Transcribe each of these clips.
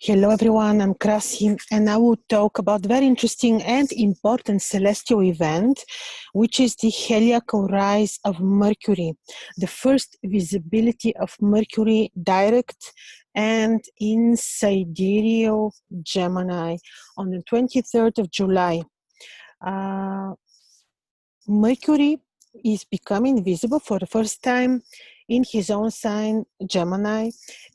Hello everyone, I'm Krasi, and I will talk about very interesting and important celestial event, which is the heliacal rise of Mercury, the first visibility of Mercury direct and in sidereal Gemini on the 23rd of July. Mercury is becoming visible for the first time in his own sign, Gemini,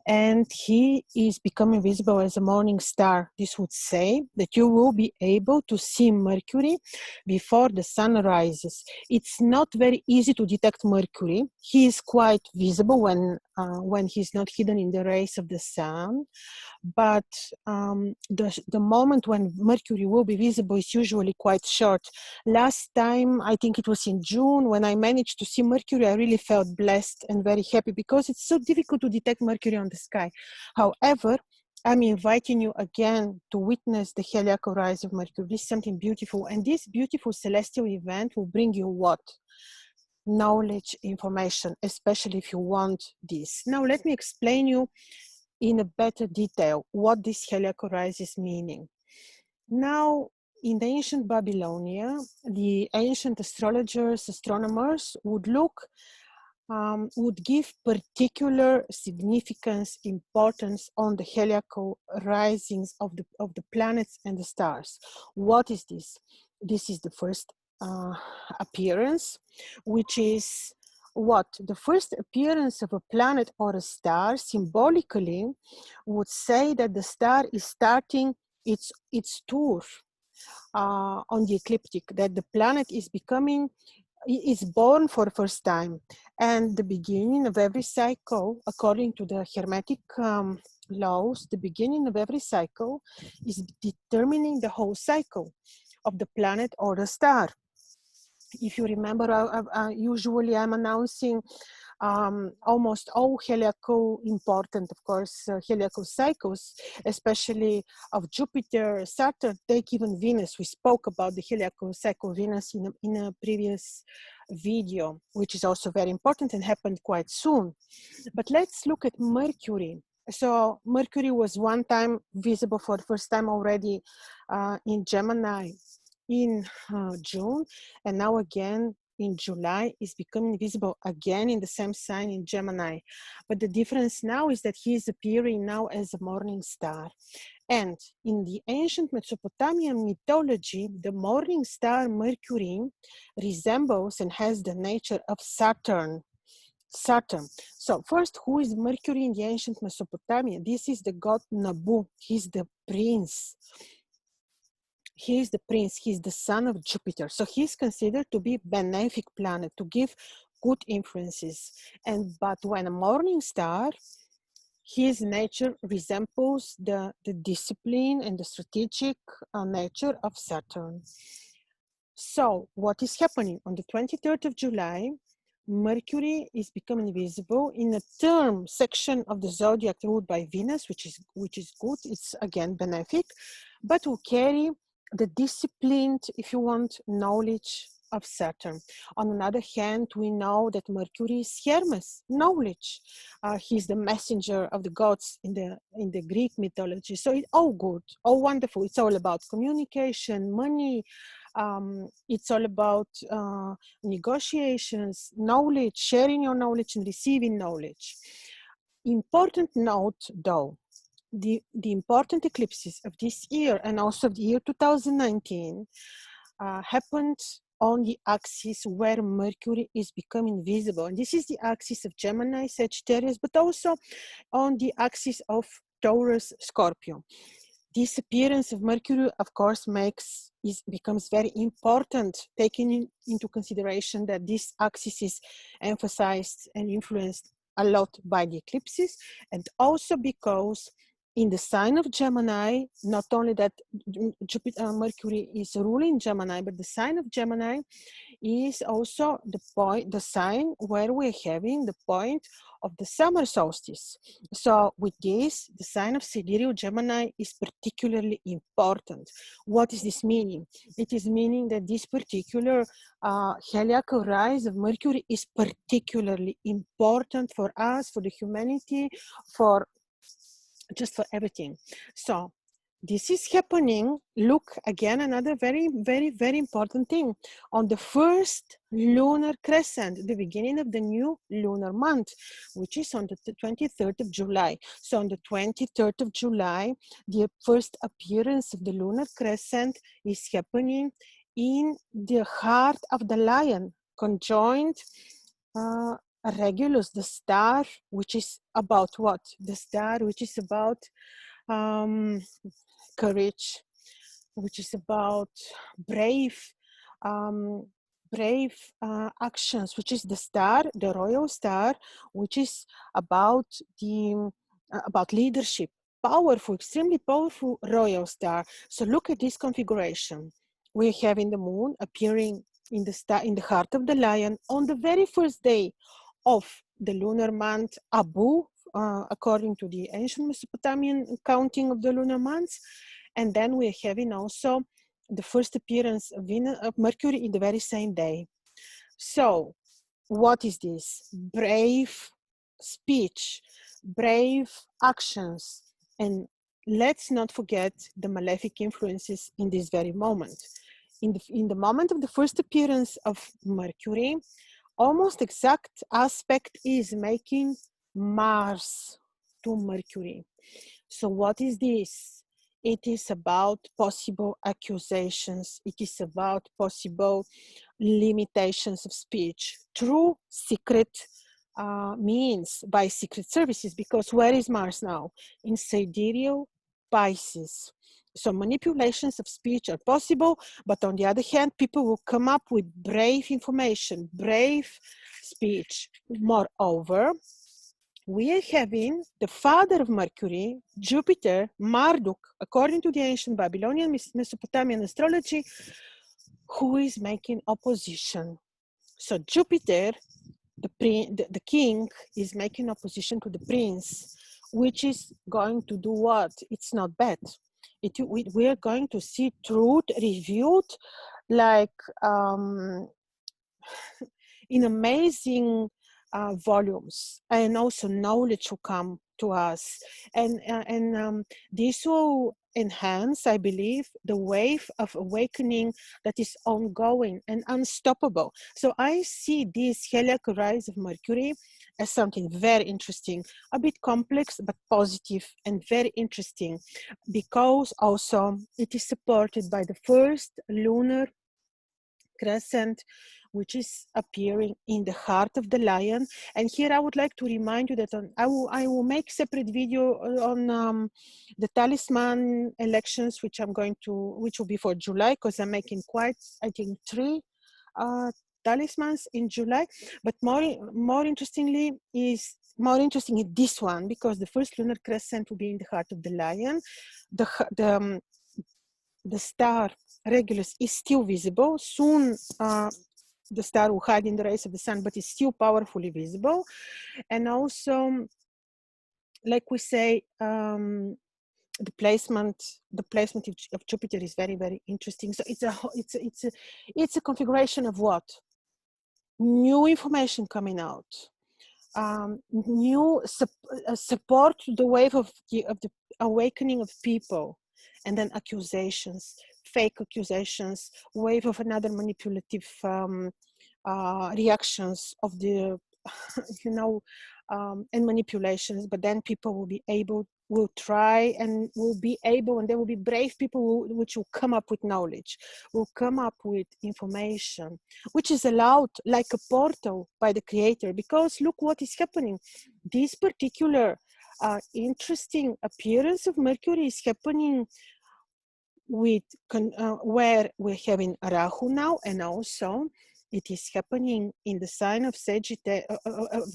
and he is becoming visible as a morning star. This would say that you will be able to see Mercury before the sun rises. It's not very easy to detect Mercury. He is quite visible when he's not hidden in the rays of the sun. But the moment when Mercury will be visible is usually quite short. Last time, I think it was in June, when I managed to see Mercury, I really felt blessed and very happy because it's so difficult to detect Mercury on the sky. However, I'm inviting you again to witness the heliacal rise of Mercury. This is something beautiful, and this beautiful celestial event will bring you what? Knowledge, information, especially if you want this. Now, let me explain you in a better detail what this heliacal rise is meaning. Now, in the ancient Babylonia, the ancient astrologers, astronomers would give particular significance, importance on the heliacal risings of the planets and the stars. What is this? This is the first appearance, which is what? The first appearance of a planet or a star symbolically would say that the star is starting its tour on the ecliptic, that the planet is born for the first time. And the beginning of every cycle, according to the Hermetic laws, the beginning of every cycle is determining the whole cycle of the planet or the star. If you remember, usually I'm announcing almost all heliacal important, of course, heliacal cycles, especially of Jupiter, Saturn, take even Venus. We spoke about the heliacal cycle of Venus in a previous video, which is also very important and happened quite soon. But let's look at Mercury. So Mercury was one time visible for the first time already in Gemini in June, and now again in July is becoming visible again in the same sign in Gemini. But the difference now is that he is appearing now as a morning star. And in the ancient Mesopotamian mythology, the morning star Mercury resembles and has the nature of Saturn. So first, who is Mercury in the ancient Mesopotamia? This is the god Nabu. He's the prince. He is the prince, he's the son of Jupiter. So he's considered to be a benefic planet, to give good influences. But when a morning star, his nature resembles the discipline and the strategic nature of Saturn. So what is happening? On the 23rd of July, Mercury is becoming visible in a term section of the zodiac ruled by Venus, which is good. It's again benefic, but will carry the disciplined, if you want, knowledge of Saturn. On another hand, we know that Mercury is Hermes, knowledge. He's the messenger of the gods in the Greek mythology. So it's all good, all wonderful. It's all about communication, money. It's all about negotiations, knowledge, sharing your knowledge and receiving knowledge. Important note, though, the important eclipses of this year and also of the year 2019 happened on the axis where Mercury is becoming visible. And this is the axis of Gemini, Sagittarius, but also on the axis of Taurus, Scorpio. This appearance of Mercury, of course, becomes very important, taking into consideration that this axis is emphasized and influenced a lot by the eclipses, and also because in the sign of Gemini, not only that Mercury is ruling Gemini, but the sign of Gemini is also the sign where we're having the point of the summer solstice. So with this, the sign of sidereal Gemini is particularly important. What is this meaning? It is meaning that this particular heliacal rise of Mercury is particularly important for us, for the humanity, for just for everything. So this is happening. Look again, another very, very, very important thing. On the first lunar crescent, the beginning of the new lunar month, which is on the 23rd of July. So on the 23rd of July, the first appearance of the lunar crescent is happening in the heart of the lion, conjoined Regulus, the star, which is about what? The star, which is about um, courage, which is about brave, um, brave actions, which is the star, the royal star, which is about the about leadership, powerful, extremely powerful royal star. So look at this configuration. We have in the moon appearing in the star in the heart of the lion on the very first day of the lunar month Abu, according to the ancient Mesopotamian counting of the lunar months. And then we're having also the first appearance of Mercury in the very same day. So what is this? Brave speech, brave actions, and let's not forget the malefic influences in this very moment. In the moment of the first appearance of Mercury, almost exact aspect is making Mars to Mercury. So what is this? It is about possible accusations. It is about possible limitations of speech through secret means, by secret services, because where is Mars now? In sidereal Pisces. So manipulations of speech are possible, but on the other hand, people will come up with brave information, brave speech. Moreover, we are having the father of Mercury, Jupiter, Marduk, according to the ancient Babylonian Mesopotamian astrology, who is making opposition. So Jupiter, the king, is making opposition to the prince, which is going to do what? It's not bad. We are going to see truth revealed like in amazing volumes, and also knowledge will come to us, and this will enhance, I believe, the wave of awakening that is ongoing and unstoppable. So I see this Helix rise of Mercury as something very interesting, a bit complex but positive and very interesting, because also it is supported by the first lunar crescent, which is appearing in the heart of the lion. And here I would like to remind you that I will make separate video on the talisman elections, which will be for July, because I'm making quite, I think, 3 talismans in July. But more interesting is this one, because the first lunar crescent will be in the heart of the lion. The star Regulus is still visible. Soon the star will hide in the rays of the sun, but it's still powerfully visible. And also, like we say, the placement of Jupiter is very, very interesting. So it's a configuration of what? New information coming out, new support the wave of the awakening of people, and then accusations, fake accusations, wave of another manipulative reactions of the and manipulations. But then people will try and will be able, and there will be brave people which will come up with knowledge, will come up with information, which is allowed like a portal by the creator. Because look what is happening. This particular interesting appearance of Mercury is happening with where we're having Rahu now, and also it is happening in the sign of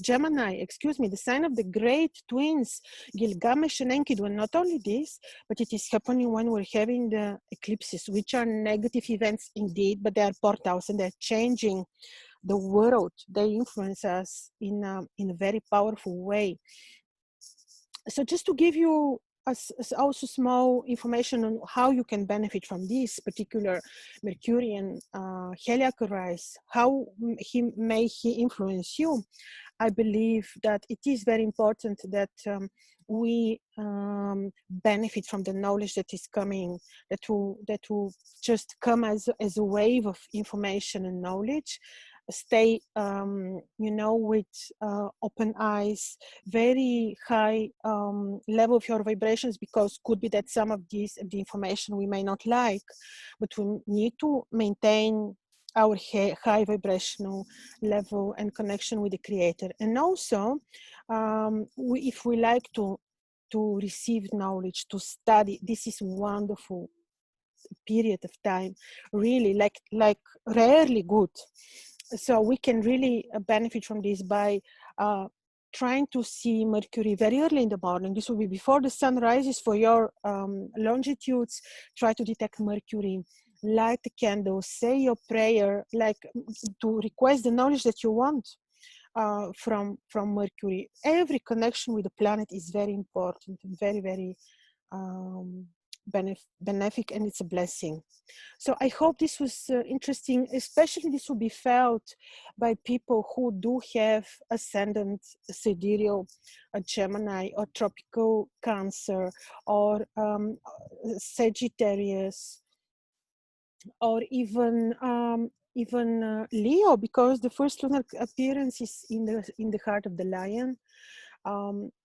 Gemini, the sign of the great twins, Gilgamesh and Enkidu. And not only this, but it is happening when we're having the eclipses, which are negative events indeed, but they are portals and they're changing the world. They influence us in a very powerful way. So just to give you also small information on how you can benefit from this particular Mercurian Helix rise, how he influence you. I believe that it is very important that we benefit from the knowledge that is coming, that will just come as a wave of information and knowledge. Stay, you know, with open eyes, very high level of your vibrations, because could be that some of the information we may not like, but we need to maintain our high vibrational level and connection with the creator. And also, if we like to receive knowledge, to study, this is wonderful period of time, really like rarely good. So we can really benefit from this by trying to see Mercury very early in the morning. This will be before the sun rises for your longitudes. Try to detect Mercury, light the candle, say your prayer, like to request the knowledge that you want from Mercury. Every connection with the planet is very important and very, very benefic, and it's a blessing. So I hope this was interesting. Especially this will be felt by people who do have ascendant sidereal, a Gemini, or tropical Cancer, or Sagittarius, or even Leo, because the first lunar appearance is in the heart of the Lion.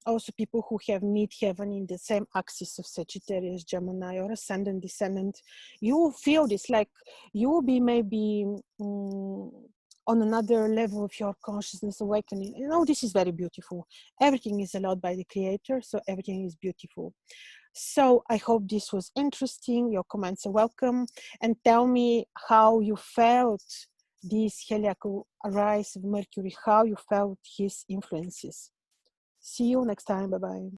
Also people who have midheaven in the same axis of Sagittarius, Gemini, or ascendant, descendant, you will feel this, like you will be maybe on another level of your consciousness awakening. You know, this is very beautiful. Everything is allowed by the Creator, so everything is beautiful. So I hope this was interesting. Your comments are welcome, and tell me how you felt this heliacal rise of Mercury, how you felt his influences. See you next time. Bye-bye.